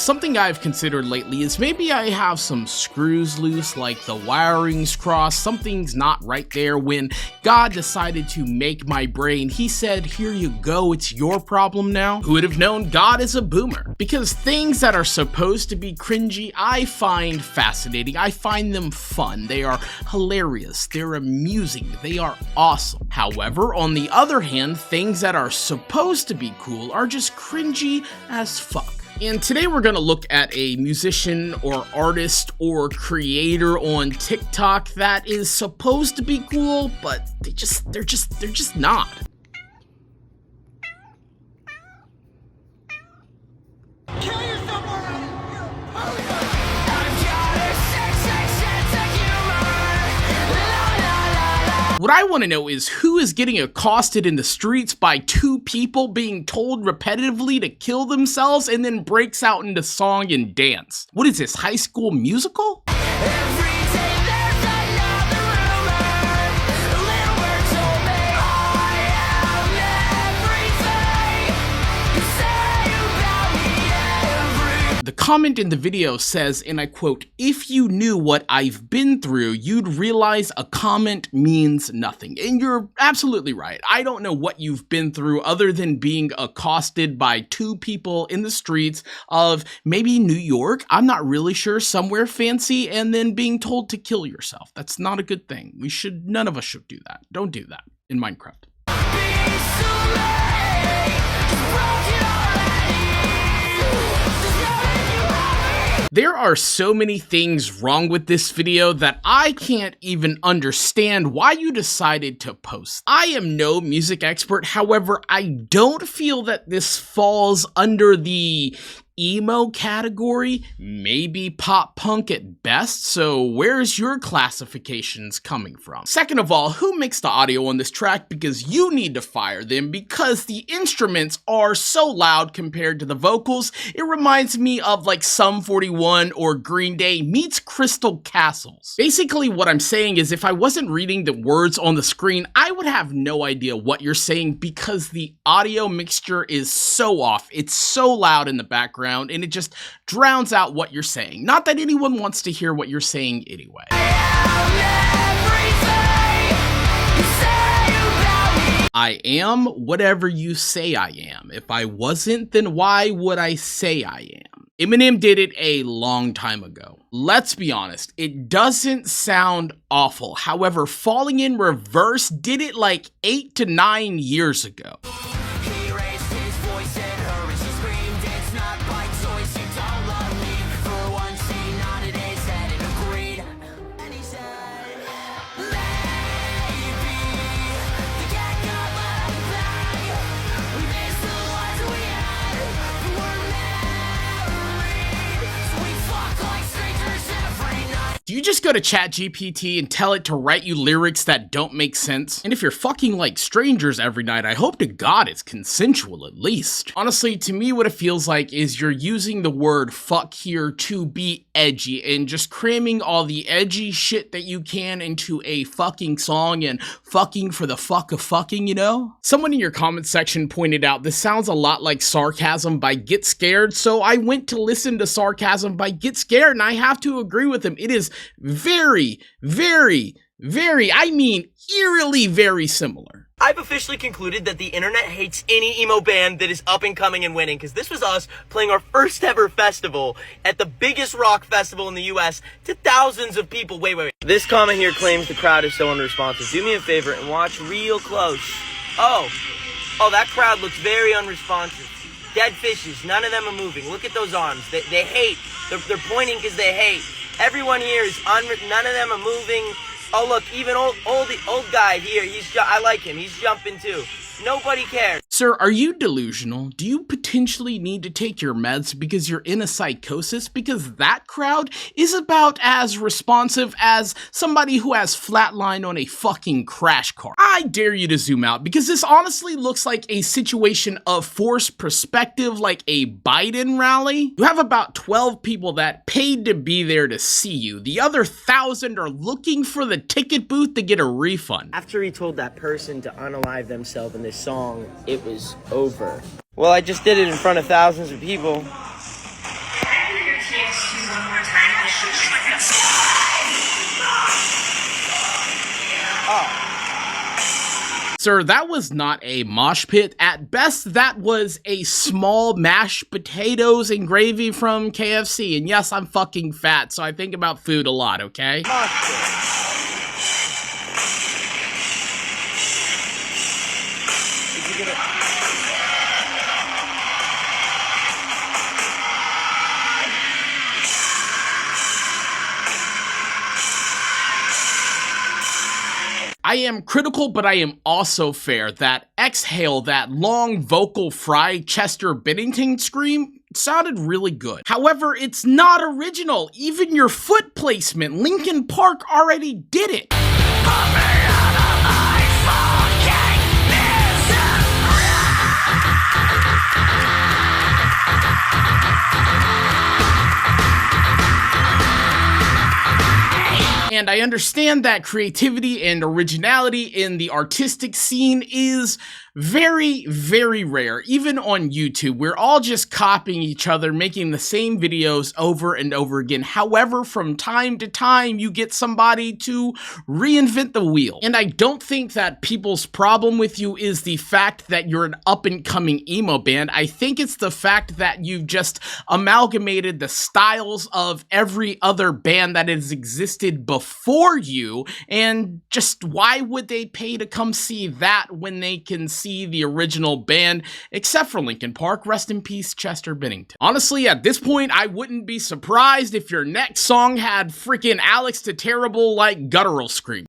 Something I've considered lately is maybe I have some screws loose, like the wiring's crossed, something's not right there. When God decided to make my brain, he said, here you go, it's your problem now. Who would have known God is a boomer? Because things that are supposed to be cringy, I find fascinating. I find them fun. They are hilarious. They're amusing. They are awesome. However, on the other hand, things that are supposed to be cool are just cringy as fuck. And today we're gonna look at a musician or artist or creator on TikTok that is supposed to be cool, but they're just not. What I want to know is who is getting accosted in the streets by two people being told repetitively to kill themselves and then breaks out into song and dance. What is this, High School Musical? The comment in the video says, and I quote, "If you knew what I've been through, you'd realize a comment means nothing." And you're absolutely right. I don't know what you've been through other than being accosted by two people in the streets of maybe New York, I'm not really sure, somewhere fancy, and then being told to kill yourself. That's not a good thing. None of us should do that. Don't do that in Minecraft. There are so many things wrong with this video that I can't even understand why you decided to post. I am no music expert, however, I don't feel that this falls under the emo category, maybe pop punk at best, so where's your classifications coming from? Second of all, who mixed the audio on this track? Because you need to fire them, because the instruments are so loud compared to the vocals. It reminds me of like Sum 41 or Green Day meets Crystal Castles. Basically what I'm saying is if I wasn't reading the words on the screen, I would have no idea what you're saying because the audio mixture is so off. It's so loud in the background and it just drowns out what you're saying. Not that anyone wants to hear what you're saying anyway. I am whatever you say I am. If I wasn't, then why would I say I am? Eminem did it a long time ago. Let's be honest, it doesn't sound awful. However, Falling in Reverse did it like 8 to 9 years ago. Do you just go to ChatGPT and tell it to write you lyrics that don't make sense? And if you're fucking like strangers every night, I hope to God it's consensual at least. Honestly, to me what it feels like is you're using the word fuck here to be edgy and just cramming all the edgy shit that you can into a fucking song and fucking for the fuck of fucking, you know? Someone in your comment section pointed out this sounds a lot like Sarcasm by Get Scared, so I went to listen to Sarcasm by Get Scared and I have to agree with him. It is very, I mean, eerily very similar. I've officially concluded that the internet hates any emo band that is up and coming and winning, because this was us playing our first ever festival at the biggest rock festival in the US to thousands of people. Wait. This comment here claims the crowd is so unresponsive. Do me a favor and watch real close. Oh, that crowd looks very unresponsive. Dead fishes, none of them are moving. Look at those arms. They hate. They're pointing because they hate. Everyone here is none of them are moving. Oh look, even old guy here, I like him, he's jumping too. Nobody cares. Sir, are you delusional? Do you potentially need to take your meds because you're in a psychosis? Because that crowd is about as responsive as somebody who has flatline on a fucking crash car. I dare you to zoom out because this honestly looks like a situation of forced perspective, like a Biden rally. You have about 12 people that paid to be there to see you. The other 1,000 are looking for the ticket booth to get a refund. After he told that person to unalive themselves in this song, it was over. Well, I just did it in front of thousands of people. Sir, that was not a mosh pit. At best, that was a small mashed potatoes and gravy from KFC. And yes, I'm fucking fat, so I think about food a lot, okay? I am critical, but I am also fair. That exhale, that long vocal fry Chester Bennington scream sounded really good. However, it's not original. Even your foot placement, Linkin Park already did it. And I understand that creativity and originality in the artistic scene is very, very rare. Even on YouTube, we're all just copying each other, making the same videos over and over again. However, from time to time, you get somebody to reinvent the wheel. And I don't think that people's problem with you is the fact that you're an up-and-coming emo band. I think it's the fact that you've just amalgamated the styles of every other band that has existed before you, and just why would they pay to come see that when they can see the original band, except for Linkin Park? Rest in peace, Chester Bennington. Honestly, at this point, I wouldn't be surprised if your next song had freaking Alex to Terrible like guttural scream.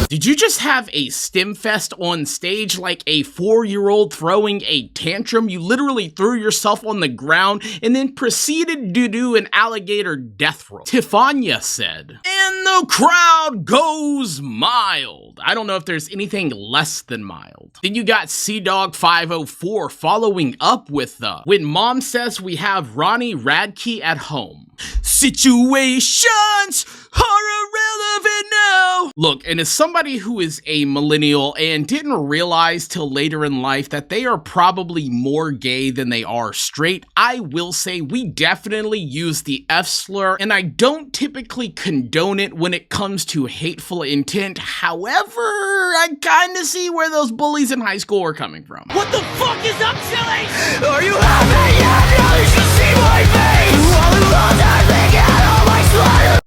Did you just have a stim fest on stage like a 4-year-old throwing a tantrum? You literally threw yourself on the ground and then proceeded to do an alligator death roll. Tifania said, and the crowd goes mild. I don't know if there's anything less than mild. Then you got Dog 504 following up with when mom says we have Ronnie Radke at home. Situations are irrelevant now. Look, and as somebody who is a millennial and didn't realize till later in life that they are probably more gay than they are straight, I will say we definitely use the F slur, and I don't typically condone it when it comes to hateful intent. However, I kinda see where those bullies in high school are coming from. What the fuck is up, silly? Are you happy yet? Now you should see my face. All alone, I think out all my slaughter.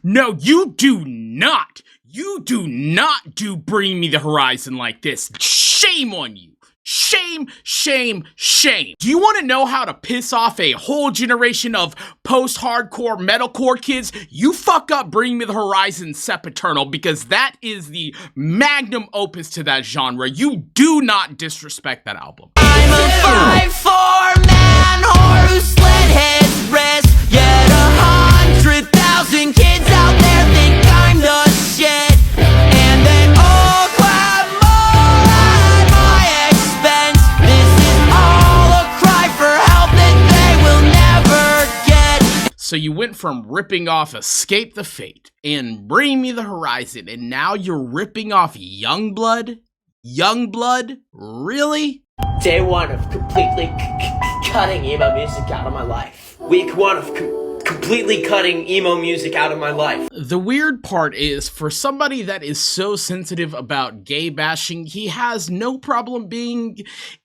No, you do not. You do not do Bring Me the Horizon like this. Shame on you. Shame, shame, shame. Do you want to know how to piss off a whole generation of post-hardcore metalcore kids? You fuck up Bring Me the Horizon Sempiternal, because that is the magnum opus to that genre. You do not disrespect that album. I'm a 5'4" man whore who slit his wrist. Yet 100,000 kids out there think I'm the shit, and they all clap more at my expense. This is all a cry for help that they will never get. So you went from ripping off Escape the Fate and Bring Me the Horizon, and now you're ripping off Youngblood? Youngblood? Really? Day one of completely cutting emo music out of my life. Week one of completely cutting emo music out of my life. The weird part is, for somebody that is so sensitive about gay bashing, he has no problem being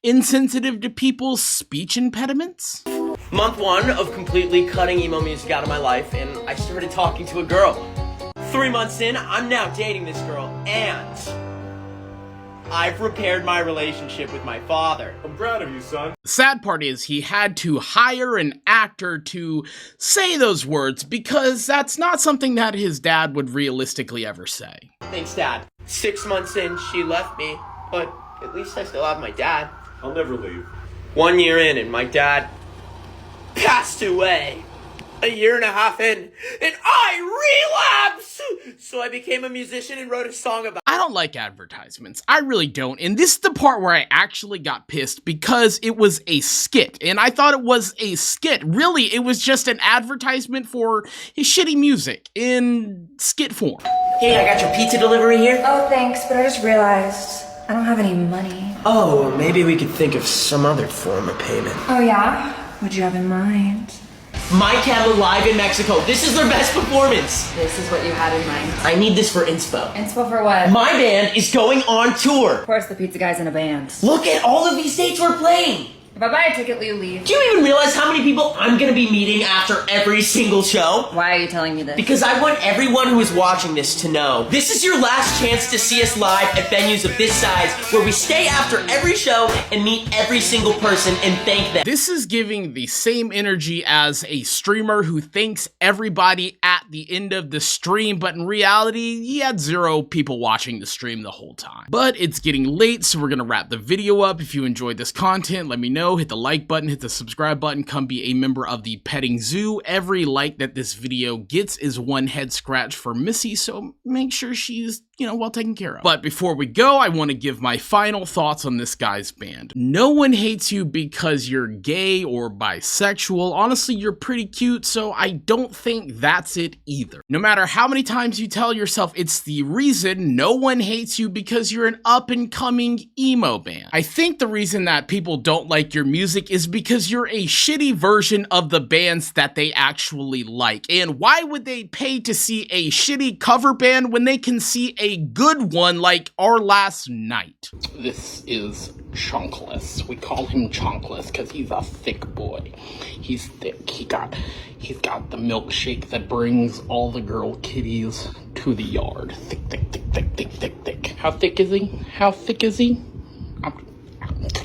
insensitive to people's speech impediments. Month one of completely cutting emo music out of my life, and I started talking to a girl. 3 months in, I'm now dating this girl, and I've repaired my relationship with my father. I'm proud of you, son. The sad part is he had to hire an actor to say those words, because that's not something that his dad would realistically ever say. Thanks, Dad. 6 months in, she left me, but at least I still have my dad. I'll never leave. 1 year in, and my dad passed away. 1.5 years in, and I relapsed! So I became a musician and wrote a song about. I don't like advertisements. I really don't. And this is the part where I actually got pissed because it was a skit. And I thought it was a skit. Really, it was just an advertisement for his shitty music in skit form. Hey, I got your pizza delivery here. Oh, thanks, but I just realized I don't have any money. Oh, well, maybe we could think of some other form of payment. Oh, yeah? What'd you have in mind? My Cattle live in Mexico. This is their best performance. This is what you had in mind. I need this for inspo. Inspo for what? My band is going on tour. Of course, the pizza guy's in a band. Look at all of these dates we're playing. If I buy a ticket, will you leave? Do you even realize how many people I'm gonna be meeting after every single show? Why are you telling me this? Because I want everyone who is watching this to know this is your last chance to see us live at venues of this size where we stay after every show and meet every single person and thank them. This is giving the same energy as a streamer who thanks everybody at the end of the stream, but in reality, he had 0 people watching the stream the whole time. But it's getting late, so we're gonna wrap the video up. If you enjoyed this content, let me know. Hit the like button, hit the subscribe button, come be a member of the petting zoo. Every like that this video gets is 1 head scratch for Missy, so make sure she's, well taken care of. But before we go, I want to give my final thoughts on this guy's band. No one hates you because you're gay or bisexual. Honestly, you're pretty cute, so I don't think that's it either. No matter how many times you tell yourself it's the reason, no one hates you because you're an up-and-coming emo band. I think the reason that people don't like your music is because you're a shitty version of the bands that they actually like. And why would they pay to see a shitty cover band when they can see a good one like Our Last Night? This is Chunkless. We call him Chunkless because he's a thick boy. He's thick. He's got the milkshake that brings all the girl kitties to the yard. Thick, thick, thick, thick, thick, thick, thick. How thick is he? How thick is he?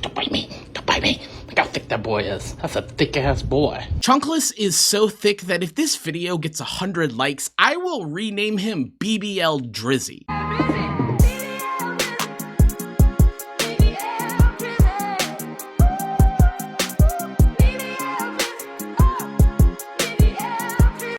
Don't bite me. Don't bite me. Look how thick that boy is. That's a thick-ass boy. Chunkless is so thick that if this video gets 100 likes, I will rename him BBL Drizzy.